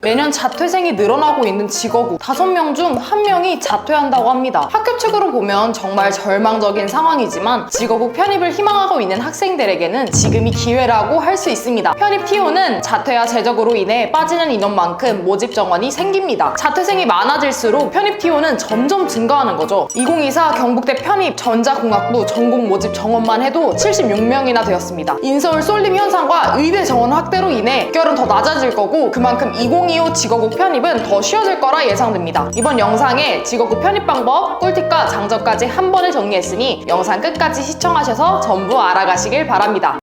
매년 자퇴생이 늘어나고 있는 직업국 5명 중 1명이 자퇴한다고 합니다. 학교 측으로 보면 정말 절망적인 상황이지만 직업국 편입을 희망하고 있는 학생들에게는 지금이 기회라고 할 수 있습니다. 편입 TO는 자퇴와 재적으로 인해 빠지는 인원만큼 모집 정원이 생깁니다. 자퇴생이 많아질수록 편입 TO는 점점 증가하는 거죠. 2024 경북대 편입 전자공학부 전공 모집 정원만 해도 76명이나 되었습니다. 인서울 쏠림 현상과 의대 정원 확대로 인해 합격은 더 낮아질 거고 그만큼 2025 직업국 편입은 더 쉬워질 거라 예상됩니다. 이번 영상에 직업국 편입 방법, 꿀팁과 장점까지 한 번에 정리했으니 영상 끝까지 시청하셔서 전부 알아가시길 바랍니다.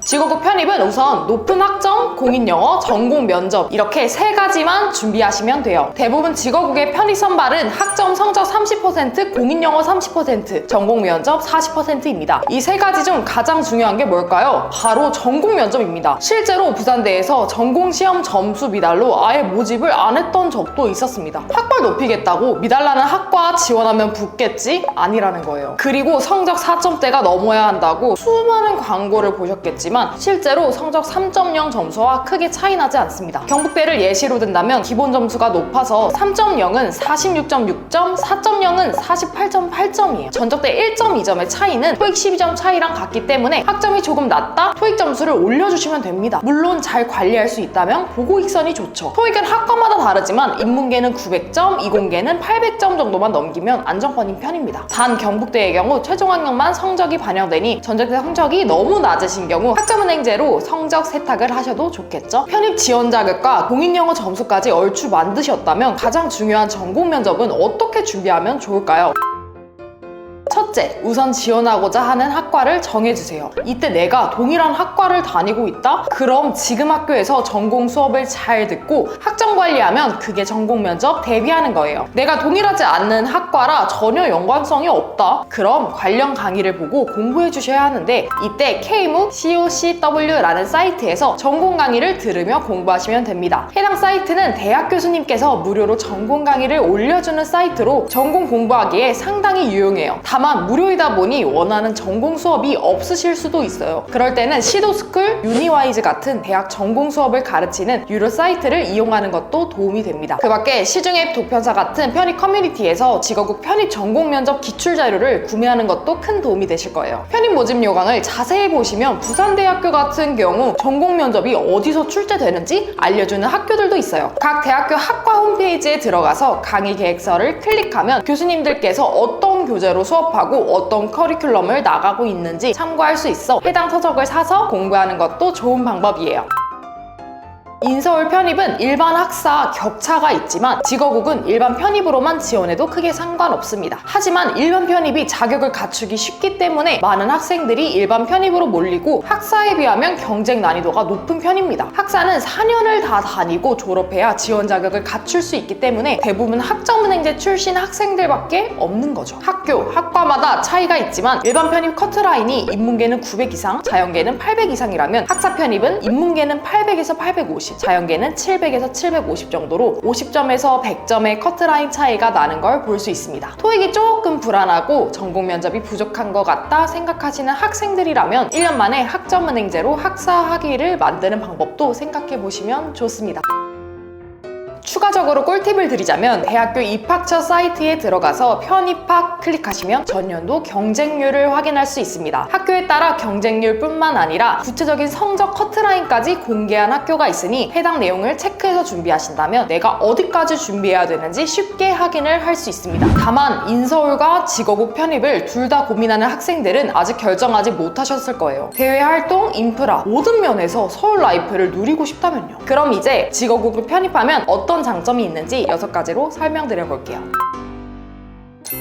직업국 편입은 우선 높은 학점, 공인영어, 전공 면접 이렇게 3가지만 준비하시면 돼요. 대부분 직업국의 편입 선발은 학점 성적 30%, 공인영어 30%, 전공 면접 40%입니다. 이 3가지 중 가장 중요한 게 뭘까요? 바로 전공 면접입니다. 실제로 부산대에서 전공 시험 점수 미달로 아예 모집을 안 했던 적도 있었습니다. 학벌 높이겠다고 미달나는 학과 지원하면 붙겠지? 아니라는 거예요. 그리고 성적 4점대가 넘어야 한다고 수많은 광고를 보셨겠지만 실제로 성적 3.0 점수와 크게 차이 나지 않습니다. 경북대를 예시로 든다면 기본 점수가 높아서 3.0은 46.6점, 4.0은 48.8점이에요. 전적대 1.2점의 차이는 토익 12점 차이랑 같기 때문에 학점이 조금 낮다? 토익 점수를 올려주시면 됩니다. 물론 잘 관리할 수 있다면 보고익선이 좋죠. 토익은 학과마다 다르지만 인문계는 900점, 이공계는 800점 정도만 넘기면 안정권인 편입니다. 단 경북대의 경우 최종 학력만 성적이 반영되니 전적대 성적이 너무 낮으신 경우 학점은행제로 성적 세탁을 하셔도 좋겠죠. 편입 지원 자격과 공인영어 점수까지 얼추 만드셨다면 가장 중요한 전공 면접은 어떻게 준비하면 좋을까요? 첫째, 우선 지원하고자 하는 학과를 정해주세요. 이때 내가 동일한 학과를 다니고 있다? 그럼 지금 학교에서 전공 수업을 잘 듣고 학점 관리하면 그게 전공 면접 대비하는 거예요. 내가 동일하지 않는 학과라 전혀 연관성이 없다? 그럼 관련 강의를 보고 공부해 주셔야 하는데 이때 K무 COCW라는 사이트에서 전공 강의를 들으며 공부하시면 됩니다. 해당 사이트는 대학 교수님께서 무료로 전공 강의를 올려주는 사이트로 전공 공부하기에 상당히 유용해요. 다만 무료이다 보니 원하는 전공 수업이 없으실 수도 있어요. 그럴 때는 시도스쿨, 유니와이즈 같은 대학 전공 수업을 가르치는 유료 사이트를 이용하는 것도 도움이 됩니다. 그 밖에 시중앱 독편사 같은 편입 커뮤니티에서 직업국 편입 전공 면접 기출 자료를 구매하는 것도 큰 도움이 되실 거예요. 편입 모집 요강을 자세히 보시면 부산대학교 같은 경우 전공 면접이 어디서 출제되는지 알려주는 학교들도 있어요. 각 대학교 학과 홈페이지에 들어가서 강의 계획서를 클릭하면 교수님들께서 어떤 교재로 수업하고 어떤 커리큘럼을 나가고 있는지 참고할 수 있어 해당 서적을 사서 공부하는 것도 좋은 방법이에요. 인서울 편입은 일반 학사 격차가 있지만 직업국은 일반 편입으로만 지원해도 크게 상관없습니다. 하지만 일반 편입이 자격을 갖추기 쉽기 때문에 많은 학생들이 일반 편입으로 몰리고 학사에 비하면 경쟁 난이도가 높은 편입니다. 학사는 4년을 다 다니고 졸업해야 지원 자격을 갖출 수 있기 때문에 대부분 학점은행제 출신 학생들밖에 없는 거죠. 학과마다 차이가 있지만 일반 편입 커트라인이 인문계는 900 이상, 자연계는 800 이상이라면 학사 편입은 인문계는 800에서 850, 자연계는 700에서 750 정도로 50점에서 100점의 커트라인 차이가 나는 걸 볼 수 있습니다. 토익이 조금 불안하고 전공 면접이 부족한 것 같다 생각하시는 학생들이라면 1년 만에 학점은행제로 학사 학위를 만드는 방법도 생각해 보시면 좋습니다. 추가적으로 꿀팁을 드리자면 대학교 입학처 사이트에 들어가서 편입학 클릭하시면 전년도 경쟁률을 확인할 수 있습니다. 학교에 따라 경쟁률뿐만 아니라 구체적인 성적 커트라인까지 공개한 학교가 있으니 해당 내용을 체크해서 준비하신다면 내가 어디까지 준비해야 되는지 쉽게 확인을 할 수 있습니다. 다만 인서울과 직업국 편입을 둘 다 고민하는 학생들은 아직 결정하지 못하셨을 거예요. 대외 활동, 인프라 모든 면에서 서울 라이프를 누리고 싶다면요. 그럼 이제 직업국을 편입하면 어떤 장점이 있는지 6가지로 설명드려 볼게요.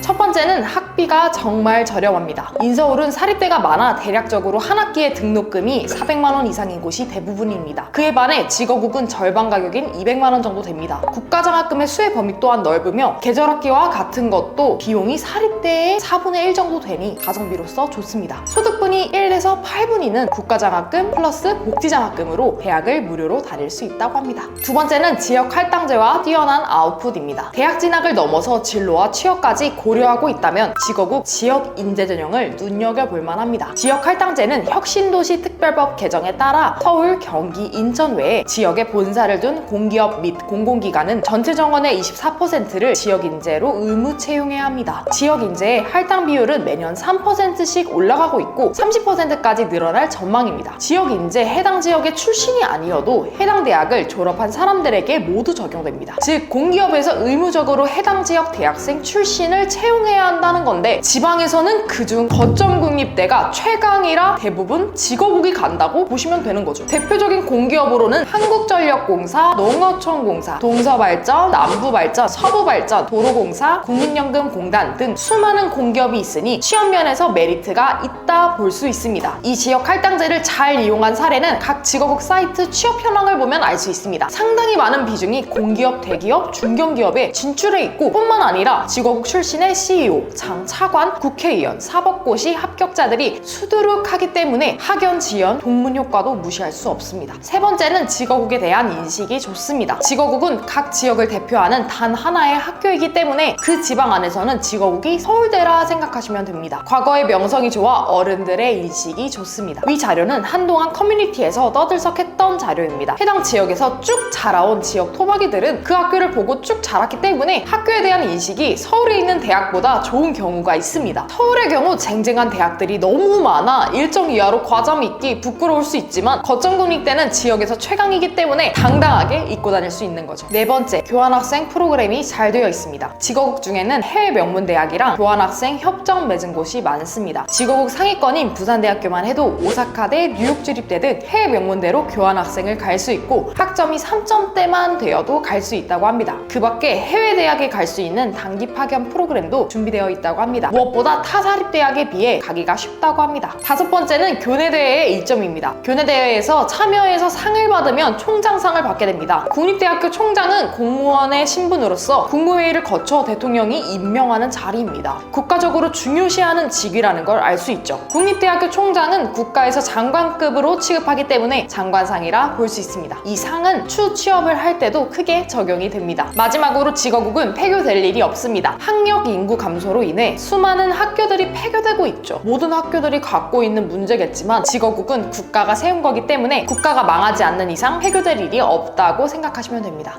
첫 번째는 학비가 정말 저렴합니다. 인서울은 사립대가 많아 대략적으로 한 학기의 등록금이 400만 원 이상인 곳이 대부분입니다. 그에 반해 직업국은 절반 가격인 200만 원 정도 됩니다. 국가장학금의 수혜 범위 또한 넓으며 계절학기와 같은 것도 비용이 사립대의 4분의 1 정도 되니 가성비로서 좋습니다. 소득분이 1에서 8분위는 국가장학금 플러스 복지장학금으로 대학을 무료로 다닐 수 있다고 합니다. 두 번째는 지역 할당제와 뛰어난 아웃풋입니다. 대학 진학을 넘어서 진로와 취업까지 고려하고 있다면 지거국 지역 인재 전형을 눈여겨볼 만합니다. 지역 할당제는 혁신도시 특별법 개정에 따라 서울, 경기, 인천 외에 지역에 본사를 둔 공기업 및 공공기관은 전체 정원의 24%를 지역 인재로 의무 채용해야 합니다. 지역 인재의 할당 비율은 매년 3%씩 올라가고 있고 30%까지 늘어날 전망입니다. 지역 인재 해당 지역의 출신이 아니어도 해당 대학을 졸업한 사람들에게 모두 적용됩니다. 즉 공기업에서 의무적으로 해당 지역 대학생 출신을 채용해야 한다는 건데, 지방에서는 그중 거점 국립대가 최강이라 대부분 지거국이 간다고 보시면 되는 거죠. 대표적인 공기업으로는 한국전력공사, 농어촌공사, 동서발전, 남부발전, 서부발전, 도로공사, 국민연금공단 등 수많은 공기업이 있으니 취업 면에서 메리트가 있다 볼 수 있습니다. 이 지역 할당제를 잘 이용한 사례는 각 지거국 사이트 취업 현황을 보면 알 수 있습니다. 상당히 많은 비중이 공기업, 대기업, 중견기업에 진출해 있고, 뿐만 아니라 지거국 출신의 CEO, 장, 차관, 국회의원, 사법고시 합격자들이 수두룩하기 때문에 학연, 지연, 동문 효과도 무시할 수 없습니다. 세 번째는 지거국에 대한 인식이 좋습니다. 지거국은 각 지역을 대표하는 단 하나의 학교이기 때문에 그 지방 안에서는 지거국이 서울대라 생각하시면 됩니다. 과거의 명성이 좋아 어른들의 인식이 좋습니다. 이 자료는 한동안 커뮤니티에서 떠들썩했던 자료입니다. 해당 지역에서 쭉 자라온 지역 토박이들은 그 학교를 보고 쭉 자랐기 때문에 학교에 대한 인식이 서울에 있는 대학보다 좋은 경우가 있습니다. 서울의 경우 쟁쟁한 대학들이 너무 많아 일정 이하로 과점 있기 부끄러울 수 있지만, 거점국립대는 지역에서 최강이기 때문에 당당하게 입고 다닐 수 있는 거죠. 네 번째, 교환학생 프로그램이 잘 되어 있습니다. 지거국 중에는 해외 명문대학이랑 교환학생 협정 맺은 곳이 많습니다. 지거국 상위권인 부산대학교만 해도 오사카대, 뉴욕주립대 등 해외 명문대로 교환학생을 갈 수 있고 학점이 3점대만 되어도 갈 수 있다고 합니다. 그 밖에 해외 대학에 갈 수 있는 단기 파견 프로그램도 준비되어 있다고 합니다. 무엇보다 타 사립대학에 비해 가기가 쉽다고 합니다. 다섯 번째는 교내대회의 이점입니다. 교내대회에서 참여해서 상을 받으면 총장상을 받게 됩니다. 국립대학교 총장은 공무원의 신분으로서 국무회의를 거쳐 대통령이 임명하는 자리입니다. 국가적으로 중요시하는 직위라는 걸 알 수 있죠. 국립대학교 총장은 국가에서 장관급으로 취급하기 때문에 장관상이라 볼 수 있습니다. 이 상은 추 취업을 할 때도 크게 적용이 됩니다. 마지막으로 지거국은 폐교될 일이 없습니다. 학력 인구 감소로 인해 수많은 학교들이 폐교되고 있죠. 모든 학교들이 갖고 있는 문제겠지만 지거국은 국가가 세운 거기 때문에 국가가 망하지 않는 이상 폐교될 일이 없다고 생각하시면 됩니다.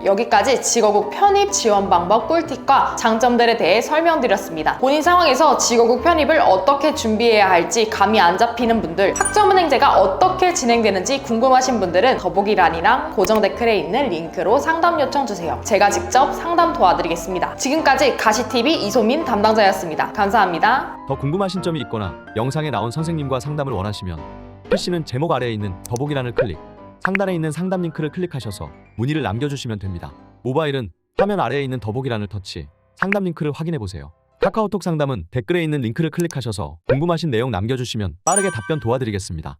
여기까지 지거국 편입 지원 방법 꿀팁과 장점들에 대해 설명드렸습니다. 본인 상황에서 지거국 편입을 어떻게 준비해야 할지 감이 안 잡히는 분들, 학점은행제가 어떻게 진행되는지 궁금하신 분들은 더보기란이랑 고정 댓글에 있는 링크로 상담 요청 주세요. 제가 직접 상담 도와드리겠습니다. 지금까지 가시TV 이소민 담당자였습니다. 감사합니다. 더 궁금하신 점이 있거나 영상에 나온 선생님과 상담을 원하시면 PC는 제목 아래에 있는 더보기란을 클릭, 상단에 있는 상담 링크를 클릭하셔서 문의를 남겨주시면 됩니다. 모바일은 화면 아래에 있는 더보기란을 터치, 상담 링크를 확인해보세요. 카카오톡 상담은 댓글에 있는 링크를 클릭하셔서 궁금하신 내용 남겨주시면 빠르게 답변 도와드리겠습니다.